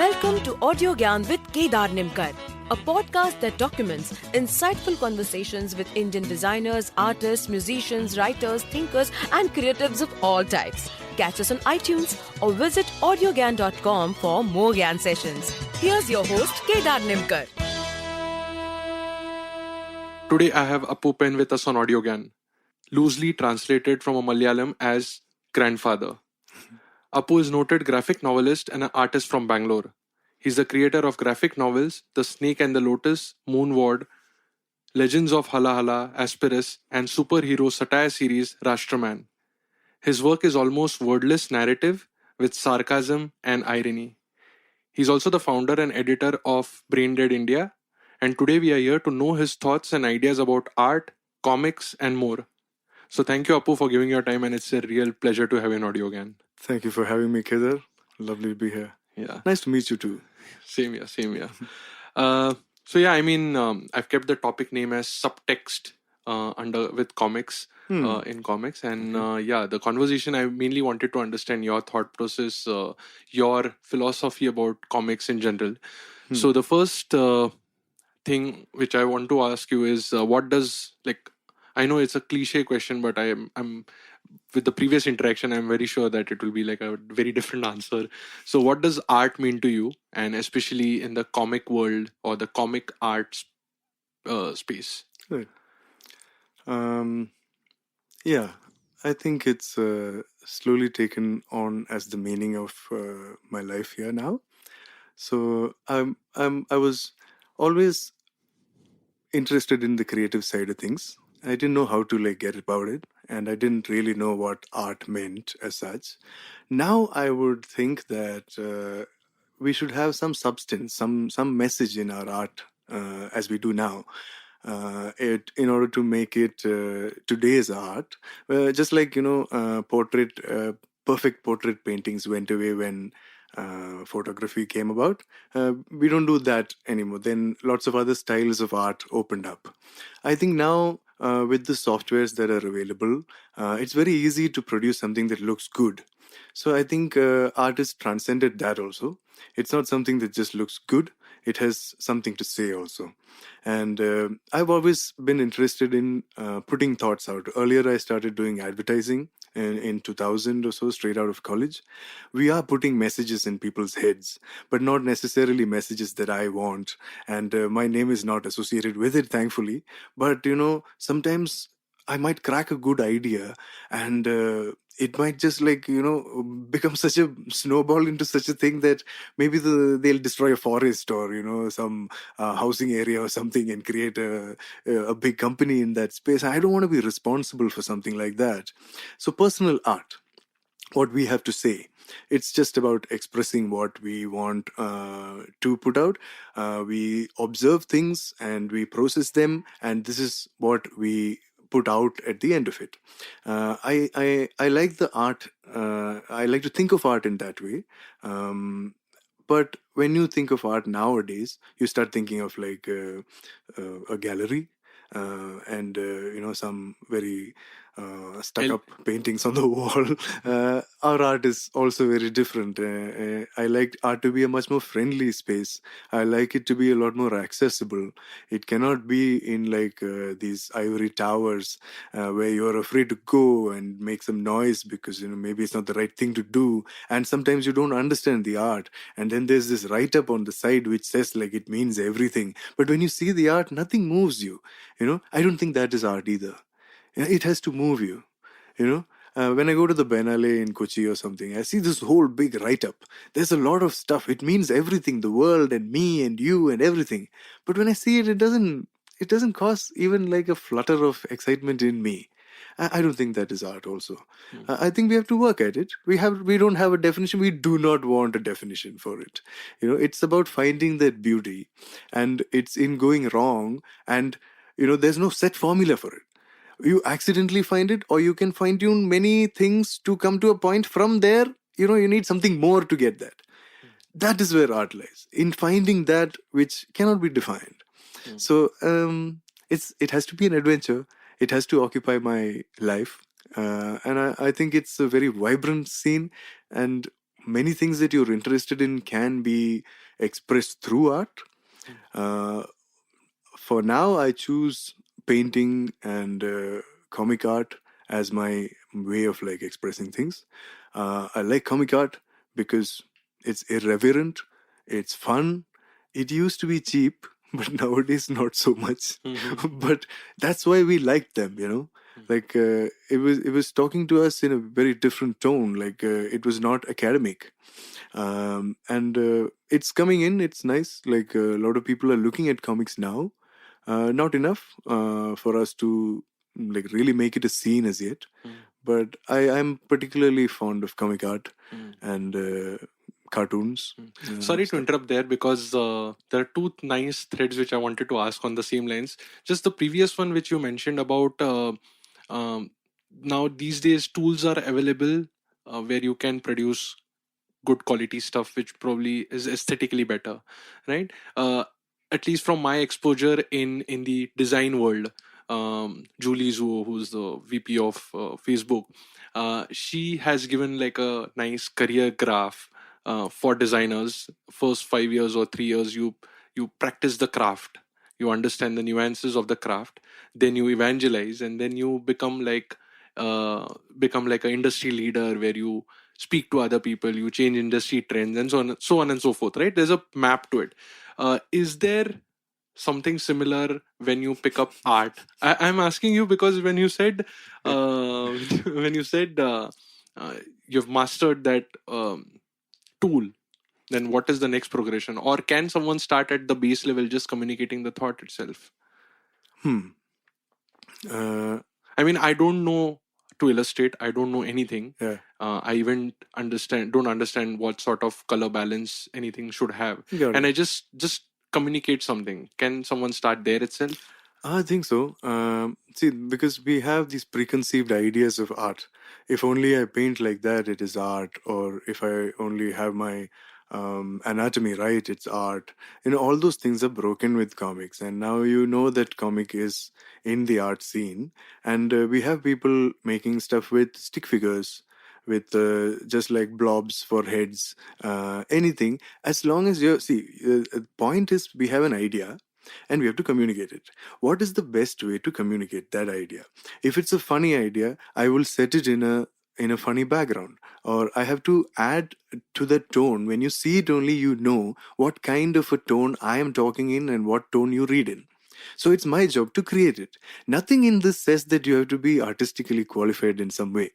Welcome to Audio Gyan with Kedar Nimkar, a podcast that documents insightful conversations with Indian designers, artists, musicians, writers, thinkers and creatives of all types. Catch us on iTunes or visit audiogyan.com for more Gyan sessions. Here's your host Kedar Nimkar. Today I have Appupen with us on Audiogan, loosely translated from a Malayalam as grandfather. Appu is noted graphic novelist and an artist from Bangalore. He's the creator of graphic novels The Snake and the Lotus, Moon Ward, Legends of Halahala, Aspirus, and superhero satire series Rashtraman. His work is almost wordless narrative with sarcasm and irony. He's also the founder and editor of Brain Dead India, and today we are here to know his thoughts and ideas about art, comics, and more. So thank you, Appu, for giving your time, and it's a real pleasure to have you on audio again. Thank you for having me, Kedar. Lovely to be here. Yeah. Nice to meet you too. Same here. I've kept the topic name as Subtext with comics in comics. And the conversation, I mainly wanted to understand your thought process, your philosophy about comics in general. So the first thing which I want to ask you is what does, I know it's a cliche question, but I'm with the previous interaction, I'm very sure that it will be like a very different answer. So what does art mean to you, and especially in the comic world or the comic art space? Right. I think it's slowly taken on as the meaning of my life here now. So I was always interested in the creative side of things. I didn't know how to get about it, and I didn't really know what art meant as such. Now I would think that we should have some substance, some message in our art as we do now. In order to make it today's art, just like perfect portrait paintings went away when photography came about. We don't do that anymore. Then lots of other styles of art opened up. I think now with the softwares that are available, it's very easy to produce something that looks good. So I think art has transcended that also. It's not something that just looks good. It has something to say also. And I've always been interested in putting thoughts out. Earlier, I started doing advertising in 2000 or so, straight out of college. We are putting messages in people's heads, but not necessarily messages that I want. And my name is not associated with it, thankfully. But, sometimes I might crack a good idea, and it might just become such a snowball into such a thing that maybe they'll destroy a forest or some housing area or something and create a big company in that space. I don't want to be responsible for something like that. So personal art, what we have to say, it's just about expressing what we want to put out. We observe things and we process them, and this is what we put out at the end of it. I like the art. I like to think of art in that way. But when you think of art nowadays, you start thinking of a gallery and some very stuck-up paintings on the wall. Our art is also very different. I like art to be a much more friendly space. I like it to be a lot more accessible. It cannot be in these ivory towers where you're afraid to go and make some noise because maybe it's not the right thing to do. And sometimes you don't understand the art. And then there's this write-up on the side which says it means everything. But when you see the art, nothing moves you. I don't think that is art either. It has to move you. When I go to the Biennale in Kochi or something, I see this whole big write-up. There's a lot of stuff. It means everything, the world and me and you and everything. But when I see it, it doesn't cause even a flutter of excitement in me. I don't think that is art also. I think we have to work at it. We don't have a definition. We do not want a definition for it. It's about finding that beauty, and it's in going wrong, and there's no set formula for it. You accidentally find it, or you can fine-tune many things to come to a point. From there, you need something more to get that. That is where art lies, in finding that which cannot be defined. So it has to be an adventure. It has to occupy my life. And I think it's a very vibrant scene. And many things that you're interested in can be expressed through art. For now, I choose painting and comic art as my way of like expressing things. I like comic art because it's irreverent, it's fun. It used to be cheap, but nowadays not so much. But that's why we liked them, you know. Like it was talking to us in a very different tone. Like it was not academic, and it's coming in. It's nice. Like a lot of people are looking at comics now. Not enough for us to like really make it a scene as yet. But I'm particularly fond of comic art and cartoons. Sorry to stuff. interrupt there, because there are two nice threads which I wanted to ask on the same lines. Just the previous one which you mentioned about um, now these days tools are available where you can produce good quality stuff which probably is aesthetically better, right? At least from my exposure in the design world, Julie Zhuo, who's the VP of Facebook, she has given like a nice career graph for designers. First 5 years or 3 years, you practice the craft, you understand the nuances of the craft, then you evangelize, and then you become like an industry leader where you speak to other people, you change industry trends, and so on and so forth, right? There's a map to it. Is there something similar when you pick up art? I'm asking you because when you said when you said you've mastered that tool, then what is the next progression? Or can someone start at the base level, just communicating the thought itself? Uh, I mean, I don't know to illustrate. I don't know anything. yeah. I even don't understand what sort of color balance anything should have, Got and it. I just communicate something. Can someone start there itself? I think so. See, because we have these preconceived ideas of art. If only I paint like that, it is art. Or if I only have my anatomy right, it's art. You know, all those things are broken with comics. And now you know that comic is in the art scene. And we have people making stuff with stick figures, with just like blobs for heads, anything. As long as you see, the point is we have an idea and we have to communicate it. What is the best way to communicate that idea? If it's a funny idea, I will set it in a funny background, or I have to add to the tone. When you see it only, you know what kind of a tone I am talking in and what tone you read in. So it's my job to create it. Nothing in this says that you have to be artistically qualified in some way.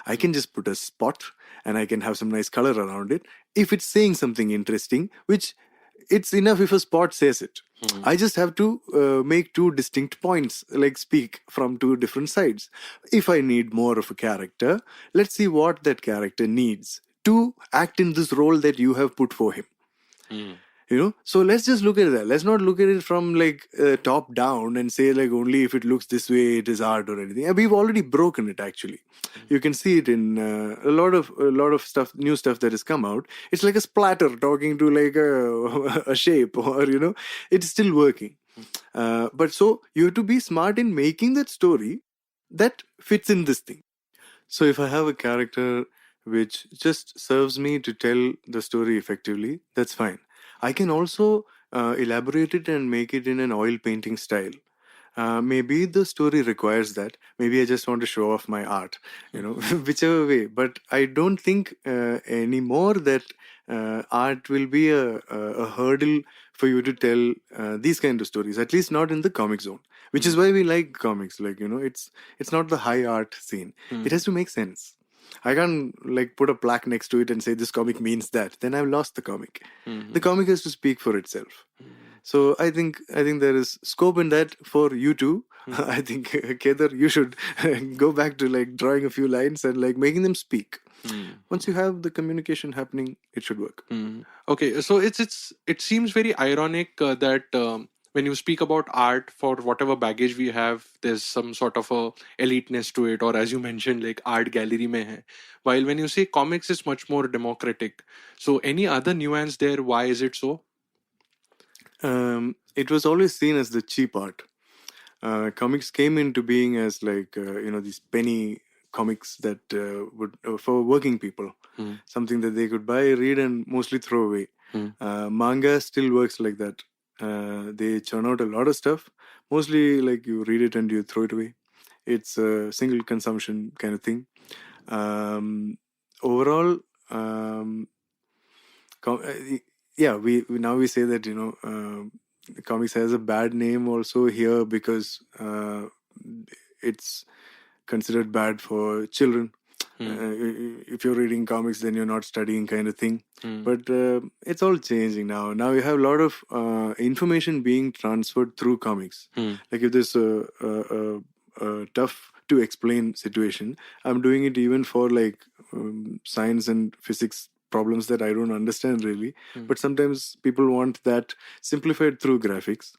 I can just put a spot and I can have some nice color around it. If it's saying something interesting, which it's enough if a spot says it. I just have to make two distinct points, like speak from two different sides. If I need more of a character, let's see what that character needs to act in this role that you have put for him. You know, so let's just look at that. Let's not look at it from like top down and say like only if it looks this way it is art or anything. We've already broken it actually. You can see it in a lot of stuff, new stuff that has come out. It's like a splatter talking to like a shape, or you know, it's still working. But so you have to be smart in making that story that fits in this thing. So if I have a character which just serves me to tell the story effectively, that's fine. I can also elaborate it and make it in an oil painting style. Maybe the story requires that. Maybe I just want to show off my art, you know, whichever way. But I don't think anymore that art will be a hurdle for you to tell these kind of stories. At least not in the comic zone, which is why we like comics. Like you know, it's not the high art scene. It has to make sense. I can't like put a plaque next to it and say this comic means that. Then I've lost the comic. The comic has to speak for itself. So I think there is scope in that for you too. I think Kedar, you should go back to like drawing a few lines and like making them speak. Once you have the communication happening, it should work. Okay, so it seems very ironic that when you speak about art, for whatever baggage we have, there's some sort of a eliteness to it, or as you mentioned, like art gallery mein hai. While when you say comics, is much more democratic. So any other nuance there? Why is it so? It was always seen as the cheap art. Comics came into being as like you know, these penny comics that would for working people, something that they could buy, read, and mostly throw away. Manga still works like that. They churn out a lot of stuff. Mostly, like you read it and you throw it away. It's a single consumption kind of thing. Overall, yeah, we now we say that comics has a bad name also here because it's considered bad for children. If you're reading comics, then you're not studying, kind of thing. But it's all changing now. Now you have a lot of information being transferred through comics. Like if there's a tough to explain situation, I'm doing it even for like science and physics problems that I don't understand really. But sometimes people want that simplified through graphics.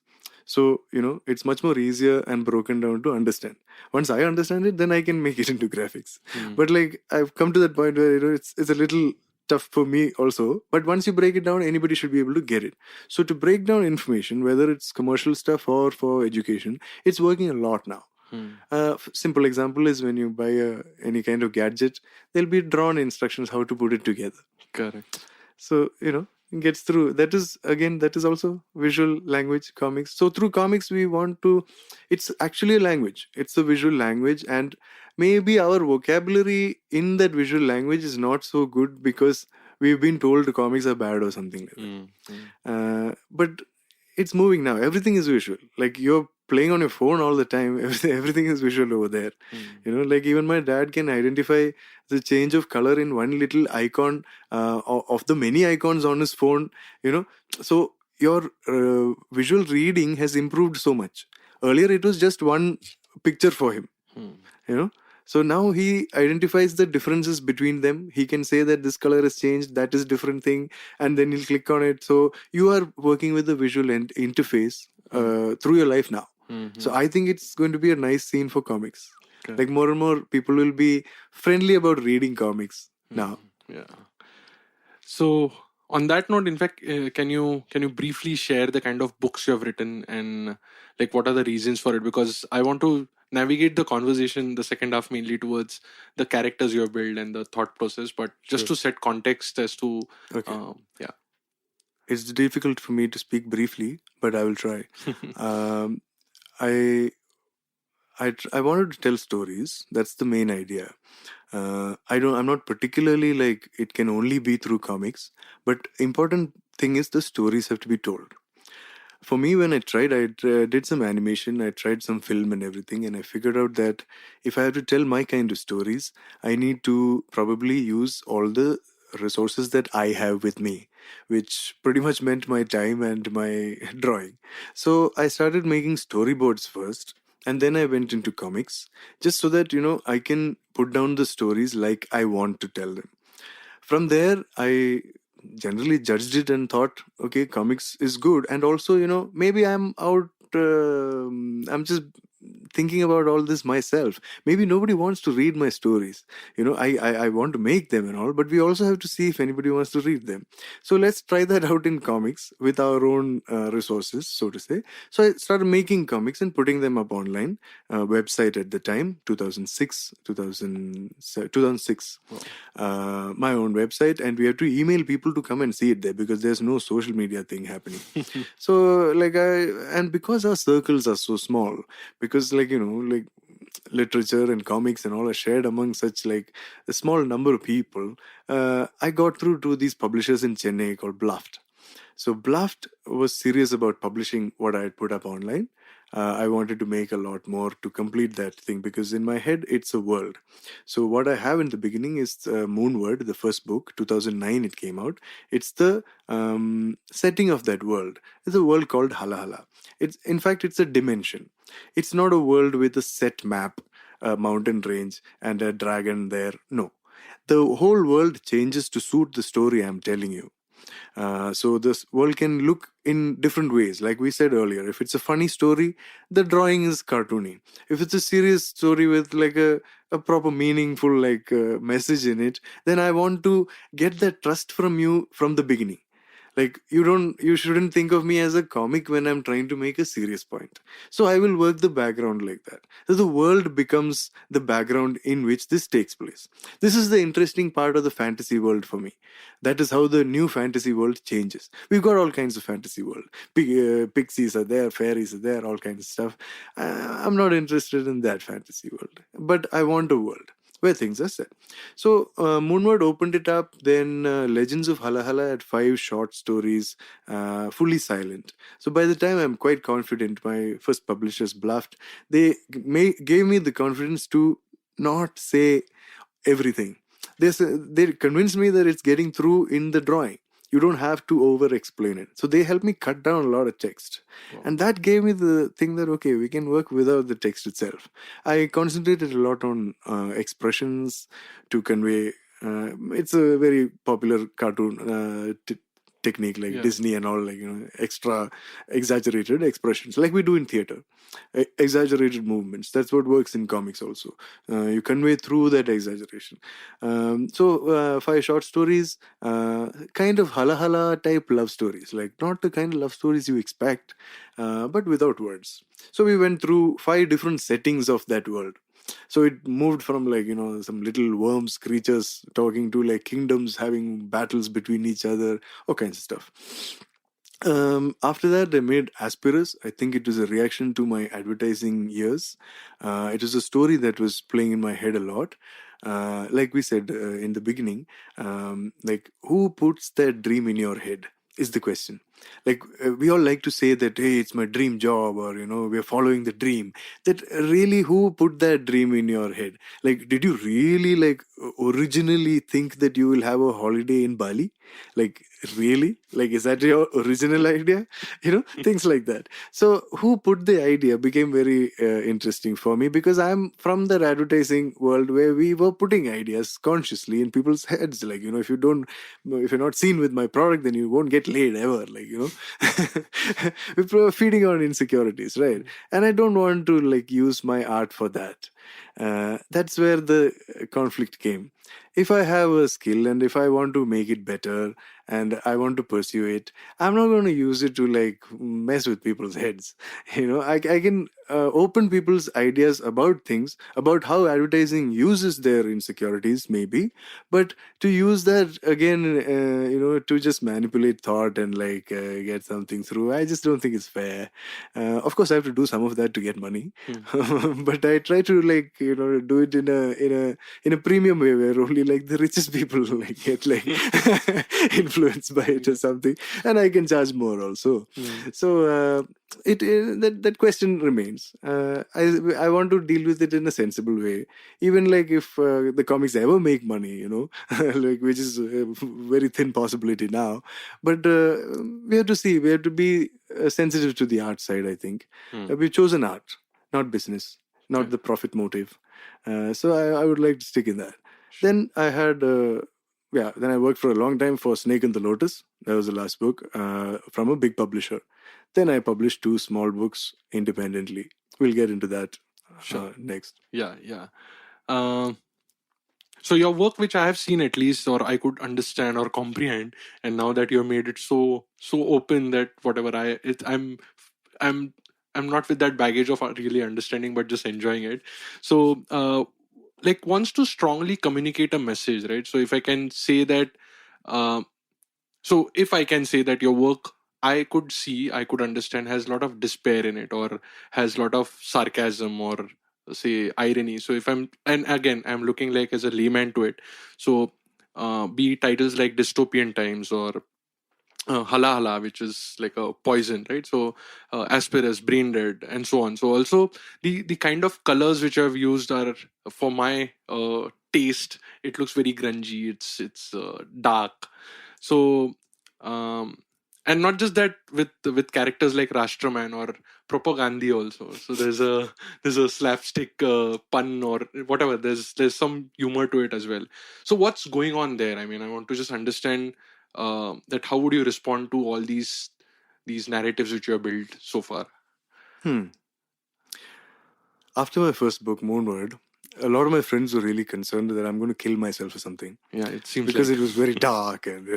So, it's much more easier and broken down to understand. Once I understand it, then I can make it into graphics. But like I've come to that point where it's a little tough for me also. But once you break it down, anybody should be able to get it. So to break down information, whether it's commercial stuff or for education, it's working a lot now. Simple example is when you buy any kind of gadget, there'll be drawn instructions how to put it together. Correct. So, it gets through. That is also visual language comics. So through comics, we want to, it's actually a language. It's a visual language, and maybe our vocabulary in that visual language is not so good because we've been told comics are bad or something like that. But it's moving now. Everything is visual. Like you're playing on your phone all the time. Everything is visual over there. Like even my dad can identify the change of color in one little icon of the many icons on his phone. So your visual reading has improved so much. Earlier it was just one picture for him. So now he identifies the differences between them. He can say that this color has changed, that is different thing, and then he'll click on it. So you are working with the visual interface through your life now. So I think it's going to be a nice scene for comics. Okay. Like more and more people will be friendly about reading comics now. Yeah. So on that note, in fact, can you briefly share the kind of books you have written and like what are the reasons for it? Because I want to navigate the conversation, the second half, mainly towards the characters you have built and the thought process, but just to set context as to it's difficult for me to speak briefly, but I will try. I wanted to tell stories. That's the main idea. I'm not particularly like it can only be through comics, but important thing is the stories have to be told. For me, when I tried, I did some animation, I tried some film and everything, and I figured out that if I have to tell my kind of stories, I need to probably use all the resources that I have with me, which pretty much meant my time and my drawing. So I started making storyboards first, and then I went into comics, just so that, I can put down the stories like I want to tell them. From there, I generally judged it and thought, okay, comics is good. And also, maybe I'm just thinking about all this myself. Maybe nobody wants to read my stories. I want to make them and all, but we also have to see if anybody wants to read them. So let's try that out in comics with our own resources, so to say. So I started making comics and putting them up online. Website at the time, 2006. My own website, and we have to email people to come and see it there because there's no social media thing happening. So and because our circles are so small, because literature and comics and all are shared among such like a small number of people, I got through to these publishers in Chennai called Bluffed. So Bluffed was serious about publishing what I had put up online. I wanted to make a lot more to complete that thing because in my head it's a world. So what I have in the beginning is Moonward, the first book, 2009 it came out. It's the setting of that world. It's a world called Halahala. It's a dimension. It's not a world with a set map, a mountain range and a dragon there. No. The whole world changes to suit the story I'm telling you. So this world can look in different ways. Like we said earlier, if it's a funny story, the drawing is cartoony. If it's a serious story with like a proper meaningful message in it, then I want to get that trust from you from the beginning. Like you shouldn't think of me as a comic when I'm trying to make a serious point. So I will work the background like that. So the world becomes the background in which this takes place. This is the interesting part of the fantasy world for me. That is how the new fantasy world changes. We've got all kinds of fantasy world. Pixies are there, fairies are there, all kinds of stuff. I'm not interested in that fantasy world, but I want a world where things are set. So Moonward opened it up. Then Legends of Halahala had 5 short stories, fully silent. So by the time I'm quite confident, my first publishers bluffed. They gave me the confidence to not say everything. They convinced me that it's getting through in the drawing. You don't have to over explain it. So they helped me cut down a lot of text. Wow. And that gave me the thing that, okay, we can work without the text itself. I concentrated a lot on expressions to convey. It's a very popular cartoon technique, like Yeah. Disney and all, like, extra exaggerated expressions, like we do in theater. Exaggerated movements. That's what works in comics also. You convey through that exaggeration. So 5 short stories, kind of halahala type love stories, like not the kind of love stories you expect, but without words. So we went through 5 different settings of that world. So it moved from, like, some little worms, creatures talking, to like kingdoms having battles between each other, all kinds of stuff. After that, I made Aspirus. I think it was a reaction to my advertising years. It was a story that was playing in my head a lot. Like we said in the beginning, like, who puts that dream in your head is the question. Like, we all like to say that, hey, it's my dream job, or we're following the dream. That really, who put that dream in your head? Like, did you really, like, originally think that you will have a holiday in Bali? Like, really? Like, is that your original idea? Things like that. So who put the idea became very interesting for me, because I'm from the advertising world where we were putting ideas consciously in people's heads. Like, if you're not seen with my product, then you won't get laid ever. Like, we're feeding on insecurities, right? And I don't want to, like, use my art for that. That's where the conflict came. If I have a skill and if I want to make it better and I want to pursue it, I'm not going to use it to, like, mess with people's heads. I can open people's ideas about things, about how advertising uses their insecurities, maybe, but to use that again, to just manipulate thought and, like, get something through, I just don't think it's fair. Of course, I have to do some of that to get money, but I try to, like, do it in a premium way, where only, like, the richest people, like, get, like, influenced by it or something, and I can charge more also. So that question remains. I want to deal with it in a sensible way, even, like, if the comics ever make money, like, which is a very thin possibility now. But we have to be sensitive to the art side, I think. We've chosen art, not business, not the profit motive. So I would like to stick in that. Then I had then I worked for a long time for Snake and the Lotus. That was the last book, from a big publisher. Then I published 2 small books independently. We'll get into that next. Yeah. So your work, which I have seen at least, or I could understand or comprehend, and now that you have made it so open that whatever I'm not with that baggage of really understanding, but just enjoying it. So like, wants to strongly communicate a message, right? So if I can say that, your work, I could understand, has a lot of despair in it, or has a lot of sarcasm, or say irony. So if I'm looking, like, as a layman to it. So be titles like Dystopian Times, or Halahala, which is like a poison, right? So Aspirus, Brain Dead, and so on. So also the kind of colors which I've used are, for my taste, it looks very grungy. It's dark. So and not just that, with characters like Rashtraman or Propagandhi also. So there's a slapstick pun or whatever. There's some humor to it as well. So what's going on there? I mean, I want to just understand that how would you respond to all these narratives which you have built so far? After my first book, Moonward, a lot of my friends were really concerned that I'm going to kill myself or something. Yeah, it seems because like it was very dark and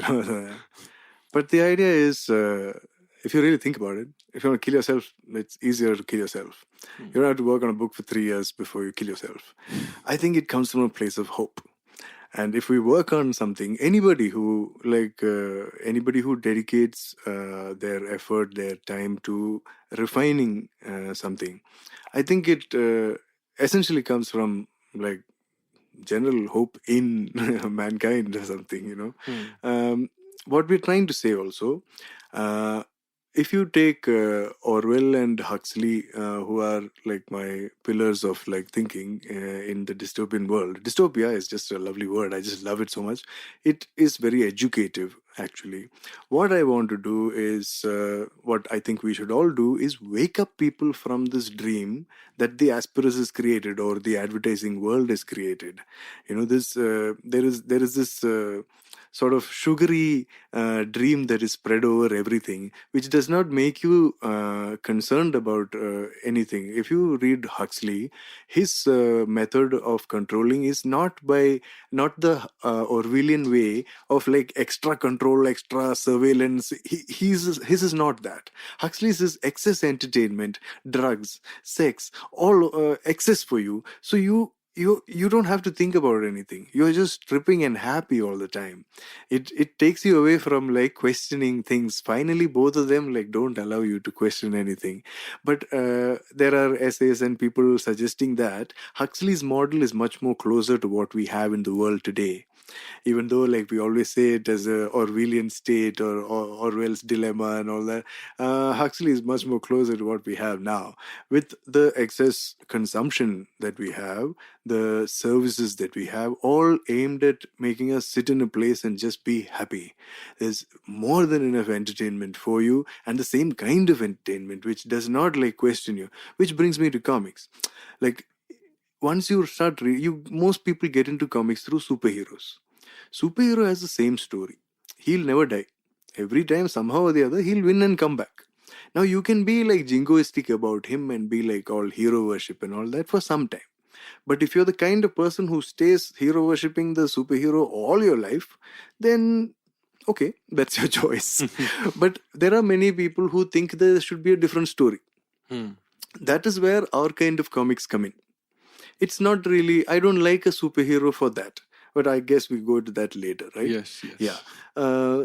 But the idea is, if you really think about it, if you want to kill yourself, it's easier to kill yourself. You don't have to work on a book for 3 years before you kill yourself. I think it comes from a place of hope. And if we work on something, anybody who dedicates their effort, their time to refining something, I think it essentially comes from like general hope in mankind or something. What we're trying to say also, uh, if you take Orwell and Huxley, who are like my pillars of like thinking in the dystopian world. Dystopia is just a lovely word. I just love it so much. It is very educative, actually. What I want to do is, what I think we should all do is wake up people from this dream that the Asperus is created or the advertising world is created. This there is this sort of sugary dream that is spread over everything, which does not make you concerned about anything. If you read Huxley, his method of controlling is not the Orwellian way of like extra control, extra surveillance. His is not that. Huxley's is excess entertainment, drugs, sex, all excess for you. So you don't have to think about anything. You're just tripping and happy all the time. It takes you away from like questioning things. Finally, both of them like don't allow you to question anything. But there are essays and people suggesting that Huxley's model is much more closer to what we have in the world today. Even though like we always say it as a Orwellian state or Orwell's dilemma and all that, Huxley is much more closer to what we have now. With the excess consumption that we have, the services that we have, all aimed at making us sit in a place and just be happy. There's more than enough entertainment for you, and the same kind of entertainment which does not like question you. Which brings me to comics. Like once you start most people get into comics through superheroes. Superhero has the same story. He'll never die. Every time somehow or the other he'll win and come back. Now you can be like jingoistic about him and be like all hero worship and all that for some time. But if you're the kind of person who stays hero worshipping the superhero all your life, then okay, that's your choice. But there are many people who think there should be a different story. That is where our kind of comics come in. It's not really, I don't like a superhero for that. But I guess we go to that later, right? Yes. Yeah.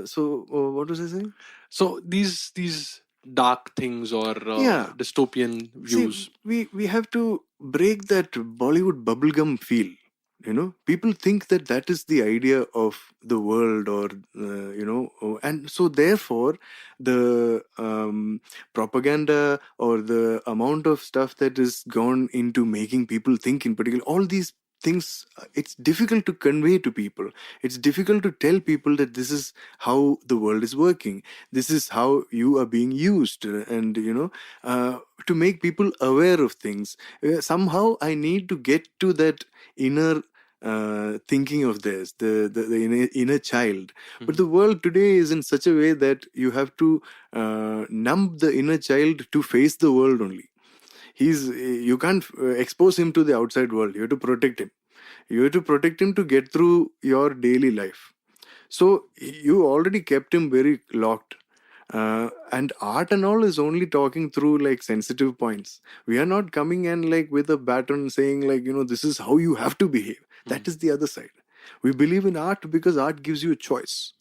So what was I saying? So these dark things or dystopian views. See, we have to break that Bollywood bubblegum feel. People think that is the idea of the world, or and so therefore the propaganda or the amount of stuff that is gone into making people think in particular, all these things, it's difficult to convey to people. It's difficult to tell people that this is how the world is working. This is how you are being used, and to make people aware of things. Somehow I need to get to that inner thinking of theirs, the inner child. But the world today is in such a way that you have to numb the inner child to face the world only. You can't expose him to the outside world. You have to protect him. You have to protect him to get through your daily life. So you already kept him very locked. And art and all is only talking through like sensitive points. We are not coming in like with a baton saying like, this is how you have to behave. That is the other side. We believe in art because art gives you a choice.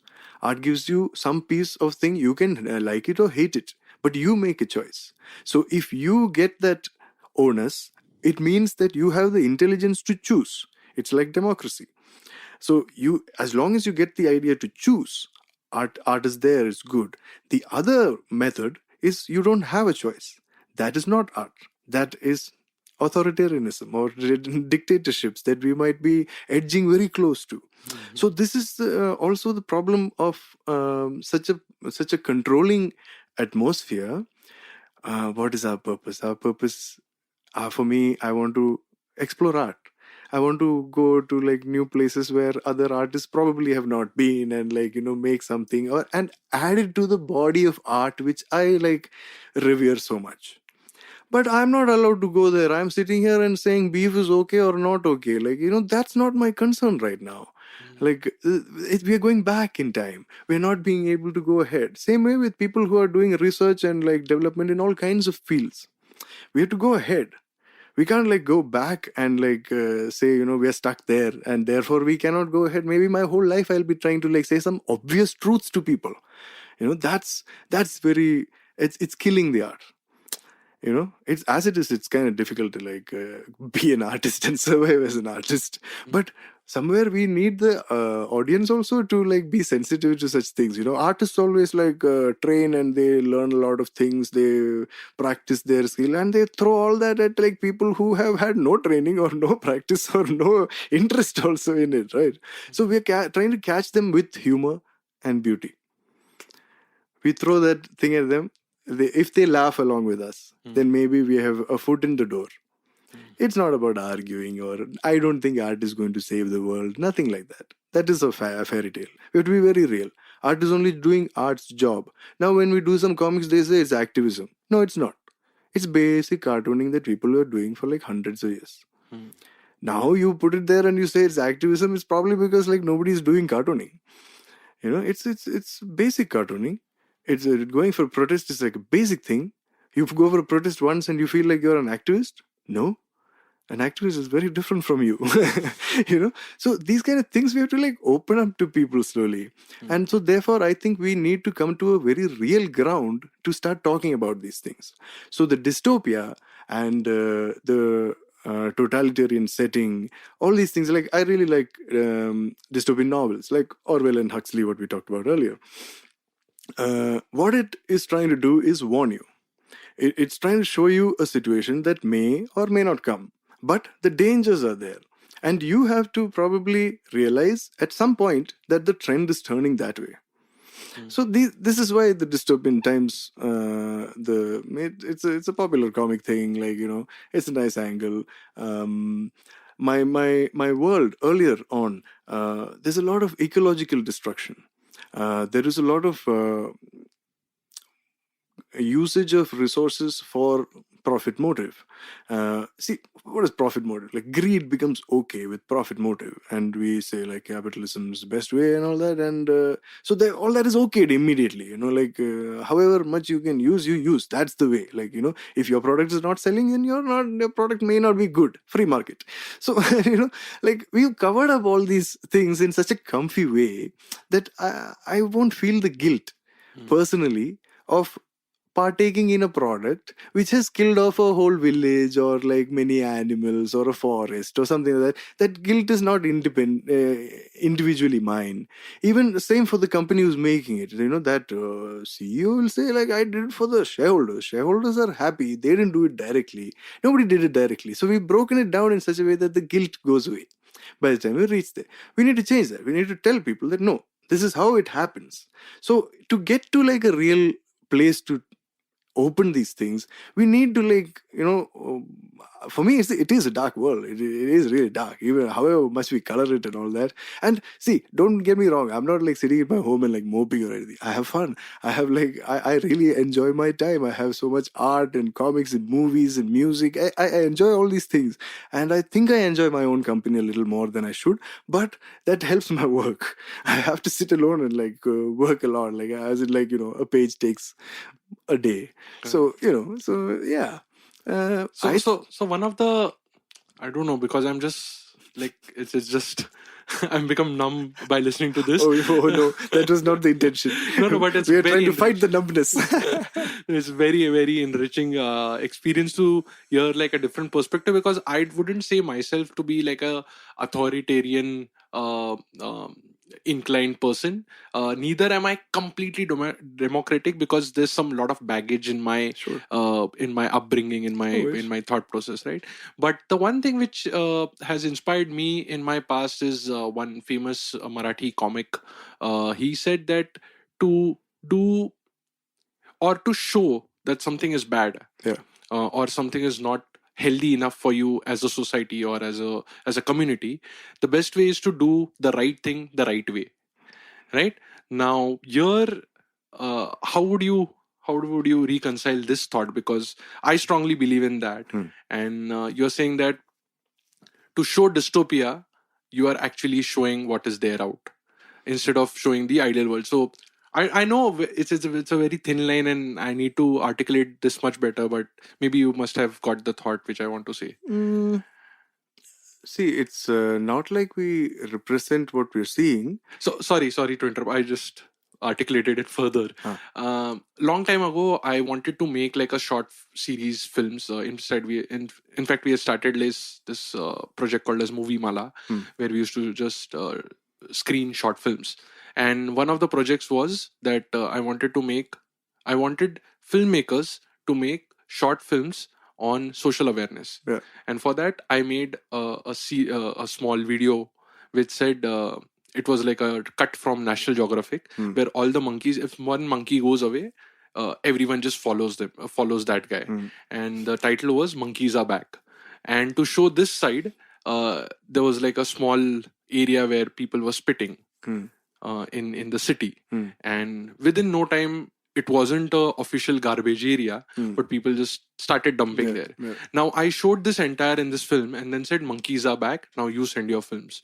Art gives you some piece of thing. You can like it or hate it, but you make a choice. So if you get that onus, it means that you have the intelligence to choose. It's like democracy. So as long as you get the idea to choose, art is there, it's good. The other method is you don't have a choice. That is not art. That is authoritarianism or dictatorships that we might be edging very close to. So this is also the problem of such a controlling atmosphere. What is our purpose? Our purpose, for me, I want to explore art. I want to go to like new places where other artists probably have not been, and like make something and add it to the body of art which I like revere so much. But I'm not allowed to go there. I'm sitting here and saying beef is okay or not okay. Like that's not my concern right now. Like we are going back in time. We're not being able to go ahead. Same way with people who are doing research and like development in all kinds of fields. We have to go ahead. We can't like go back and like say, we are stuck there and therefore we cannot go ahead. Maybe my whole life I'll be trying to like say some obvious truths to people. That's very, it's killing the art. It's as it is, it's kind of difficult to like be an artist and survive as an artist. But somewhere we need the audience also to like be sensitive to such things. Artists always like train and they learn a lot of things, they practice their skill and they throw all that at like people who have had no training or no practice or no interest also in it, right? So we're trying to catch them with humor and beauty. We throw that thing at them. If they laugh along with us, then maybe we have a foot in the door. It's not about arguing, or I don't think art is going to save the world. Nothing like that. That is a fairy tale. We have to be very real. Art is only doing art's job. Now, when we do some comics, they say it's activism. No, it's not. It's basic cartooning that people are doing for like hundreds of years. Now you put it there and you say it's activism. It's probably because like nobody is doing cartooning. It's basic cartooning. It's going for protest is like a basic thing. You go for a protest once and you feel like you're an activist? No. An activist is very different from you. So these kind of things we have to like open up to people slowly. And so therefore I think we need to come to a very real ground to start talking about these things. So the dystopia and the totalitarian setting, all these things, like I really like dystopian novels like Orwell and Huxley, what we talked about earlier. What it is trying to do is warn you. It's trying to show you a situation that may or may not come, but the dangers are there. And you have to probably realize at some point that the trend is turning that way. So this is why the dystopian times, it's a popular comic thing. Like, it's a nice angle. My world earlier on, there's a lot of ecological destruction. There is a lot of usage of resources for profit motive. See, what is profit motive? Like greed becomes okay with profit motive, and we say like capitalism is the best way and all that, and so all that is okayed immediately. However much you can use, you use. That's the way. Like, if your product is not selling, then your product may not be good. Free market. So like we've covered up all these things in such a comfy way that I won't feel the guilt personally of partaking in a product which has killed off a whole village or like many animals or a forest or something like that. That guilt is not individually mine. Even the same for the company who's making it. That CEO will say like, I did it for the shareholders. Shareholders are happy. They didn't do it directly. Nobody did it directly. So we've broken it down in such a way that the guilt goes away. By the time we reach there, we need to change that. We need to tell people that no, this is how it happens. So to get to like a real place to open these things, we need to like, for me it is a dark world. It is really dark, even however much we color it and all that. And see, don't get me wrong, I'm not like sitting at my home and like moping or anything. I have fun. I have like I really enjoy my time. I have so much art and comics and movies and music. I enjoy all these things, and I think I enjoy my own company a little more than I should, but that helps my work. I have to sit alone and like work a lot, like as in like, a page takes a day. So yeah. So one of the, I don't know, because I'm just like it's just I'm become numb by listening to this. Oh no, that was not the intention. No, but it's we are trying to fight the numbness. It's very, very enriching experience to hear like a different perspective, because I wouldn't say myself to be like a authoritarian inclined person. Neither am I completely democratic, because there's some lot of baggage in my upbringing, in my thought process, right? But the one thing which has inspired me in my past is one famous Marathi comic. He said that to do or to show that something is bad, or something is not healthy enough for you as a society or as a community, the best way is to do the right thing the right way, right? Now how would you reconcile this thought? Because I strongly believe in that. And you're saying that to show dystopia, you are actually showing what is there out instead of showing the ideal world. So I know it's a very thin line, and I need to articulate this much better, but maybe you must have got the thought which I want to say. See, it's not like we represent what we're seeing. So sorry to interrupt. I just articulated it further. Long time ago, I wanted to make like a short series films. Instead, in fact we had started this project called as Movie Mala, where we used to just screen short films. And one of the projects was that I wanted filmmakers to make short films on social awareness. Yeah. And for that, I made a small video which said it was like a cut from National Geographic, where all the monkeys, if one monkey goes away, everyone just follows that guy. And the title was "Monkeys Are Back." And to show this side, there was like a small area where people were spitting in the city, and within no time, it wasn't a official garbage area, but people just started dumping there. Yeah. Now I showed this entire in this film and then said, "Monkeys are back. Now you send your films."